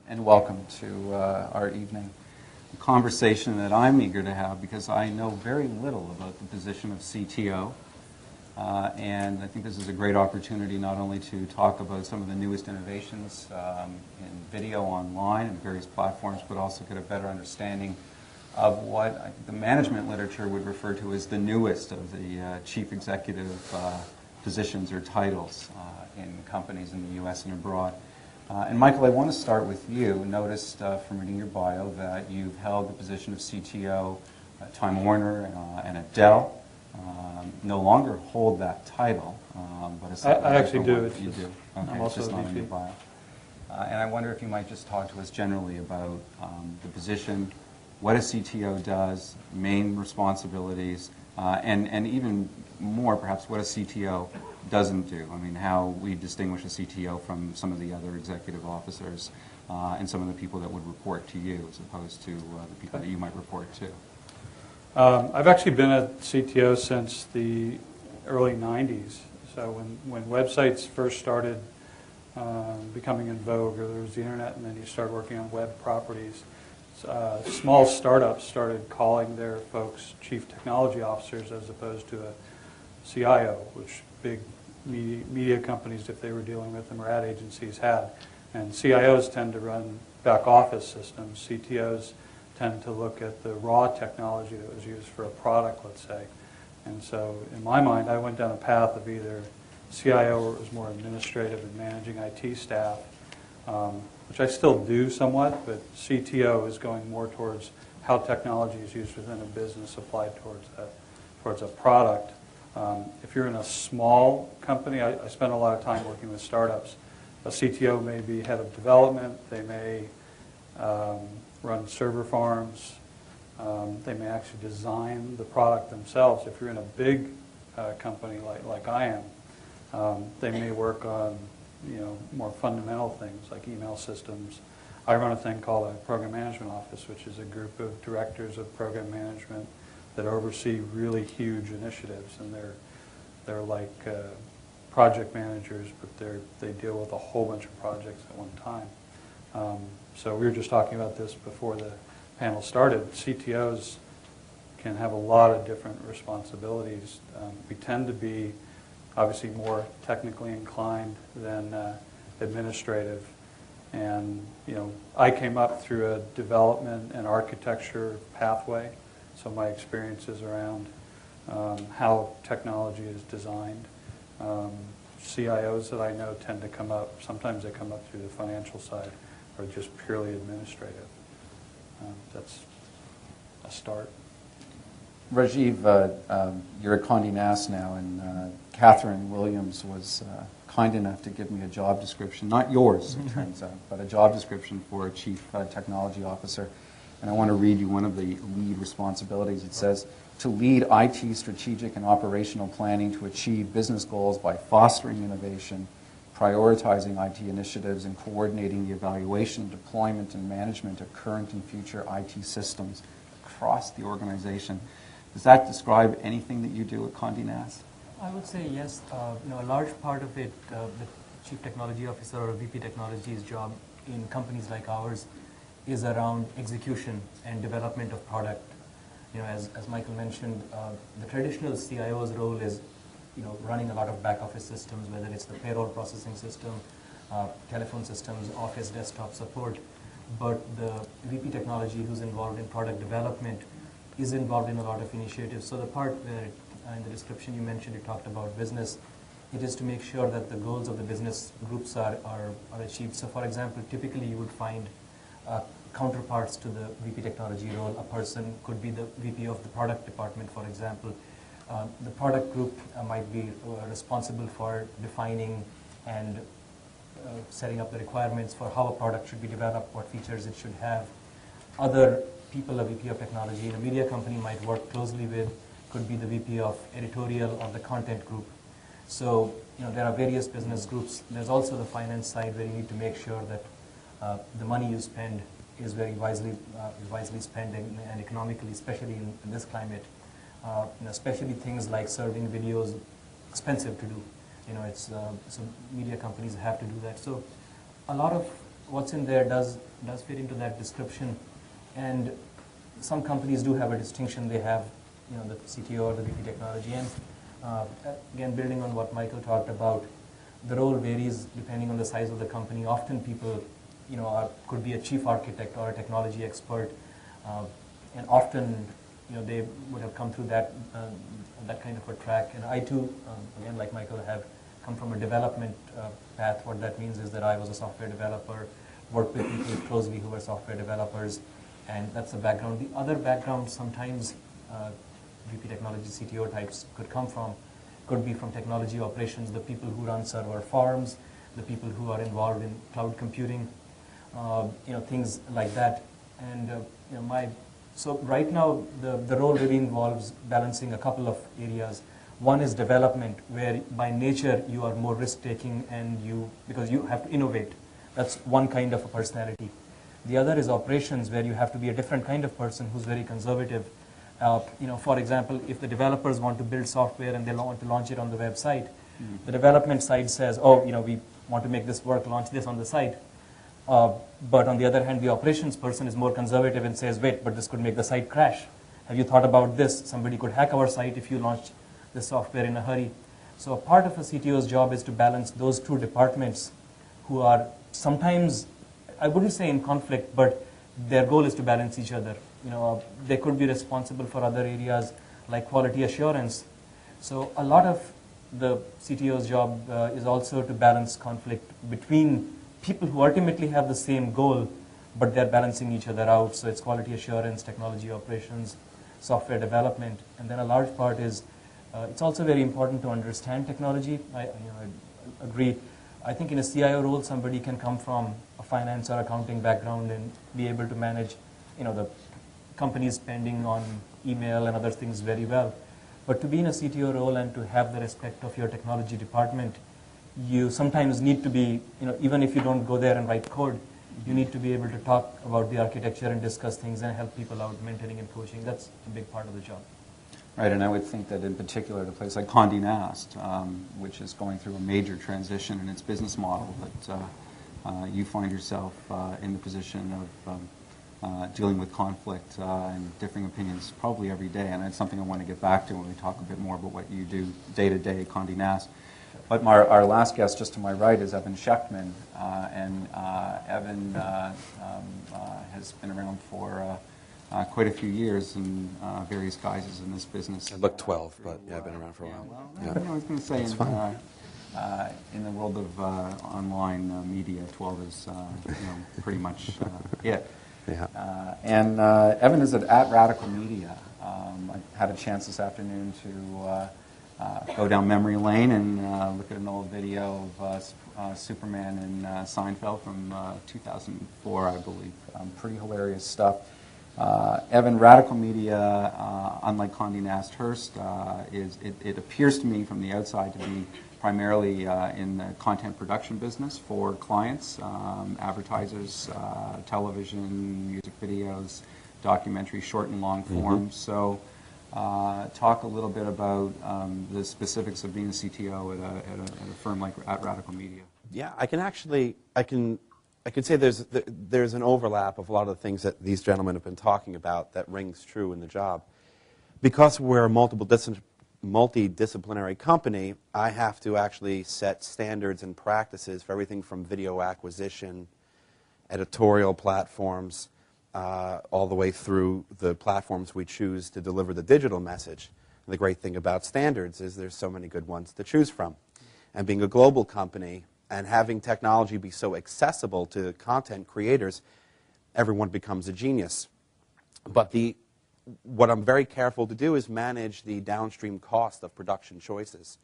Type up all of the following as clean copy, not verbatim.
and welcome to our evening conversation that I'm eager to have because I know very little about the position of CTO. And I think this is a great opportunity not only to talk about some of the newest innovations in video online and various platforms, but also get a better understanding of what the management literature would refer to as the newest of the chief executive positions or titles in companies in the U.S. and abroad. And Michael, I want to start with you. Noticed from reading your bio that you've held the position of CTO at Time Warner and at Dell. No longer hold that title, but I actually do. You do. Okay, I'm also it's just not VP. in your bio. And I wonder if you might just talk to us generally about the position, what a CTO does, main responsibilities, and even more perhaps what a CTO doesn't do. I mean, how we distinguish a CTO from some of the other executive officers and some of the people that would report to you as opposed to the people that you might report to. I've actually been a CTO since the early 90s. So when websites first started becoming in vogue, or there was the internet, and then you started working on web properties, small startups started calling their folks chief technology officers as opposed to a CIO, which big media companies, if they were dealing with them, or ad agencies had. And CIOs tend to run back office systems. CTOs tend to look at the raw technology that was used for a product, let's say. And so in my mind, I went down a path of either CIO, where it was more administrative and managing IT staff, which I still do somewhat, but CTO is going more towards how technology is used within a business applied towards a product. If you're in a small company, I spend a lot of time working with startups. A CTO may be head of development. They may run server farms. They may actually design the product themselves. If you're in a big company like I am, they may work on more fundamental things like email systems. I run a thing called a program management office, which is a group of directors of program management that oversee really huge initiatives, and they're like project managers, but they deal with a whole bunch of projects at one time. So we were just talking about this before the panel started. CTOs can have a lot of different responsibilities. We tend to be obviously more technically inclined than administrative. And I came up through a development and architecture pathway. So my experience is around how technology is designed. CIOs that I know tend to come up, sometimes they come up through the financial side or just purely administrative. That's a start. Rajiv, you're at Condé Nast now, and Catherine Williams was kind enough to give me a job description, not yours, it turns out, but a job description for a chief technology officer. And I want to read you one of the lead responsibilities. It says, to lead IT strategic and operational planning to achieve business goals by fostering innovation, prioritizing IT initiatives, and coordinating the evaluation, deployment, and management of current and future IT systems across the organization. Does that describe anything that you do at Condé Nast? I would say yes. A large part of it, the Chief Technology Officer or VP Technology's job in companies like ours is around execution and development of product. As Michael mentioned, the traditional CIO's role is running a lot of back office systems, whether it's the payroll processing system, telephone systems, office desktop support. But the VP Technology who's involved in product development is involved in a lot of initiatives. So the part where in the description you mentioned, you talked about business, it is to make sure that the goals of the business groups are achieved. So for example, typically you would find counterparts to the VP Technology role. A person could be the VP of the product department, for example. The product group might be responsible for defining and setting up the requirements for how a product should be developed, what features it should have. Other people, a VP of technology in a media company might work closely with, could be the VP of editorial or the content group. So there are various business groups. There's also the finance side where you need to make sure that the money you spend is very wisely spent and economically, especially in this climate. Especially things like serving videos, expensive to do. So media companies have to do that. So a lot of what's in there does fit into that description. And some companies do have a distinction. They have, the CTO or the VP technology. And again, building on what Michael talked about, the role varies depending on the size of the company. Often people, could be a chief architect or a technology expert, and often, they would have come through that kind of a track. And I too, again, like Michael, have come from a development path. What that means is that I was a software developer, worked with people closely who were software developers, and that's the background. The other background sometimes VP technology CTO types could be from technology operations, the people who run server farms, the people who are involved in cloud computing, things like that. And so right now the role really involves balancing a couple of areas. One is development, where by nature you are more risk-taking because you have to innovate. That's one kind of a personality. The other is operations, where you have to be a different kind of person who's very conservative. For example, if the developers want to build software and they want to launch it on the website, the development side says, we want to make this work, launch this on the site. But on the other hand, the operations person is more conservative and says, wait, but this could make the site crash. Have you thought about this? Somebody could hack our site if you launch the software in a hurry. So a part of a CTO's job is to balance those two departments who are sometimes, I wouldn't say in conflict, but their goal is to balance each other. They could be responsible for other areas like quality assurance. So a lot of the CTO's job is also to balance conflict between people who ultimately have the same goal, but they're balancing each other out. So it's quality assurance, technology operations, software development. And then a large part is, it's also very important to understand technology. I agree. I think in a CIO role, somebody can come from a finance or accounting background and be able to manage, the company's spending on email and other things very well. But to be in a CTO role and to have the respect of your technology department, you sometimes need to be, even if you don't go there and write code, you need to be able to talk about the architecture and discuss things and help people out, mentoring and coaching. That's a big part of the job. Right, and I would think that in particular at a place like Condé Nast, which is going through a major transition in its business model, that you find yourself in the position of dealing with conflict and differing opinions probably every day. And that's something I want to get back to when we talk a bit more about what you do day to day at Condé Nast. But our last guest, just to my right, is Evan Shechtman. And Evan has been around for quite a few years in various guises in this business. I look 12, but yeah, I've been around for a while. Well, I was going to say in the world of online media, 12 is pretty much it. Yeah. And Evan is at Radical Media. I had a chance this afternoon to go down memory lane and look at an old video of Superman and Seinfeld from 2004, I believe. Pretty hilarious stuff. Evan, Radical Media, unlike Condé Nast Hearst, it appears to me from the outside to be primarily in the content production business for clients, advertisers, television, music videos, documentaries, short and long form. So talk a little bit about the specifics of being a CTO at a firm like at Radical Media. Yeah, I could say there's an overlap of a lot of the things that these gentlemen have been talking about that rings true in the job. Because we're a multidisciplinary company, I have to actually set standards and practices for everything from video acquisition, editorial platforms, all the way through the platforms we choose to deliver the digital message. And the great thing about standards is there's so many good ones to choose from. And being a global company and having technology be so accessible to content creators, everyone becomes a genius. But what I'm very careful to do is manage the downstream cost of production choices.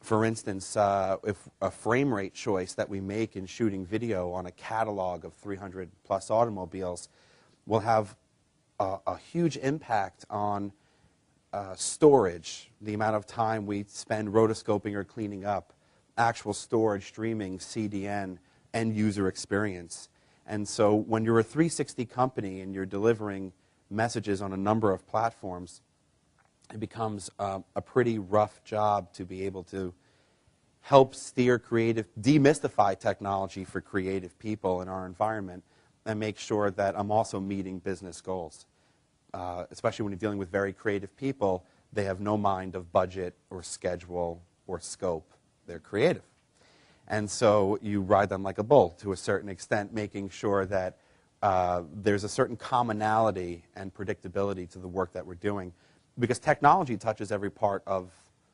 For instance, if a frame rate choice that we make in shooting video on a catalog of 300 plus automobiles will have a huge impact on storage, the amount of time we spend rotoscoping or cleaning up, actual storage, streaming, CDN, end user experience. And so when you're a 360 company and you're delivering messages on a number of platforms, it becomes a pretty rough job to be able to help steer demystify technology for creative people in our environment and make sure that I'm also meeting business goals. Especially when you're dealing with very creative people, they have no mind of budget or schedule or scope. They're creative. And so you ride them like a bull to a certain extent, making sure that there's a certain commonality and predictability to the work that we're doing, because technology touches every part of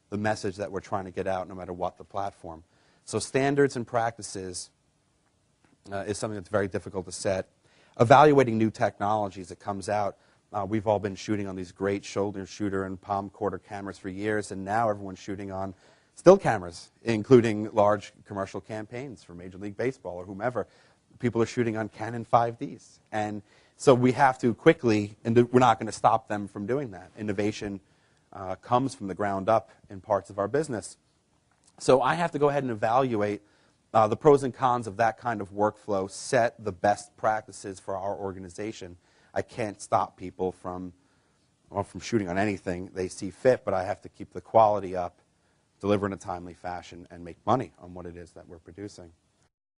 the message that we're trying to get out, no matter what the platform. So standards and practices is something that's very difficult to set. Evaluating new technologies that comes out. We've all been shooting on these great shoulder shooter and palm quarter cameras for years, and now everyone's shooting on still cameras, including large commercial campaigns for Major League Baseball or whomever. People are shooting on Canon 5Ds. And so we have to quickly, and we're not going to stop them from doing that. Innovation comes from the ground up in parts of our business. So I have to go ahead and evaluate the pros and cons of that kind of workflow, set the best practices for our organization. I can't stop people from shooting on anything they see fit, but I have to keep the quality up, deliver in a timely fashion, and make money on what it is that we're producing.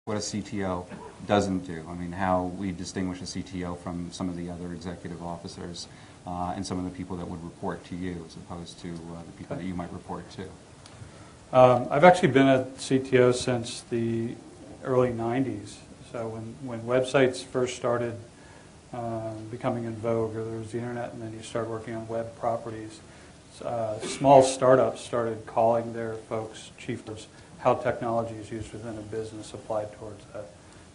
What a CTO doesn't do. I mean, how we distinguish a CTO from some of the other executive officers and some of the people that would report to you as opposed to the people that you might report to. I've actually been a CTO since the early 90s. So when websites first started becoming in vogue, or there was the internet, and then you started working on web properties, small startups started calling their folks chiefs, how technology is used within a business applied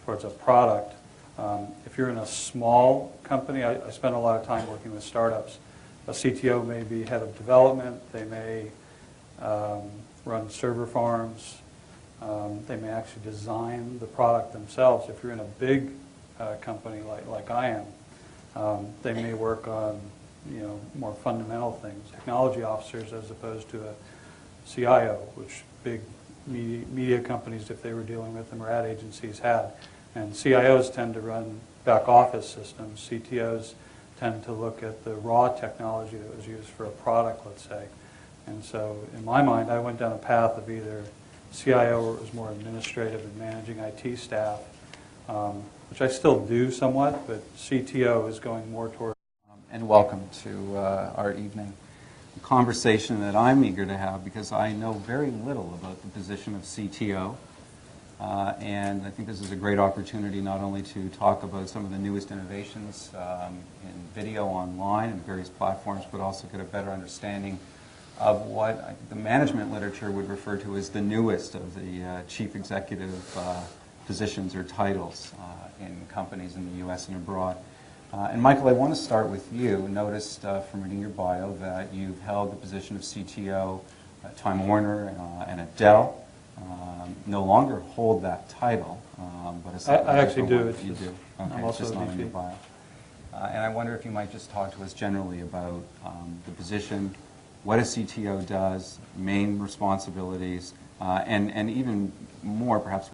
towards a product. If you're in a small company, I spend a lot of time working with startups. A CTO may be head of development. They may run server farms. They may actually design the product themselves. If you're in a big company like I am, they may work on more fundamental things. Technology officers as opposed to a CIO, which big media companies, if they were dealing with them, or ad agencies had. And CIOs tend to run back office systems. CTOs tend to look at the raw technology that was used for a product, let's say. And so in my mind, I went down a path of either CIO, where it was more administrative and managing IT staff, which I still do somewhat, but CTO is going more toward. And welcome to our evening. A conversation that I'm eager to have because I know very little about the position of CTO. And I think this is a great opportunity not only to talk about some of the newest innovations in video online and various platforms, but also get a better understanding of what the management literature would refer to as the newest of the chief executive positions or titles in companies in the U.S. and abroad. And Michael, I want to start with you. Noticed from reading your bio that you've held the position of CTO at Time Warner and at Dell. No longer hold that title, but I actually do. You do. Okay, I'm also it's just a not in your VP. bio. And I wonder if you might just talk to us generally about the position, what a CTO does, main responsibilities, and even more perhaps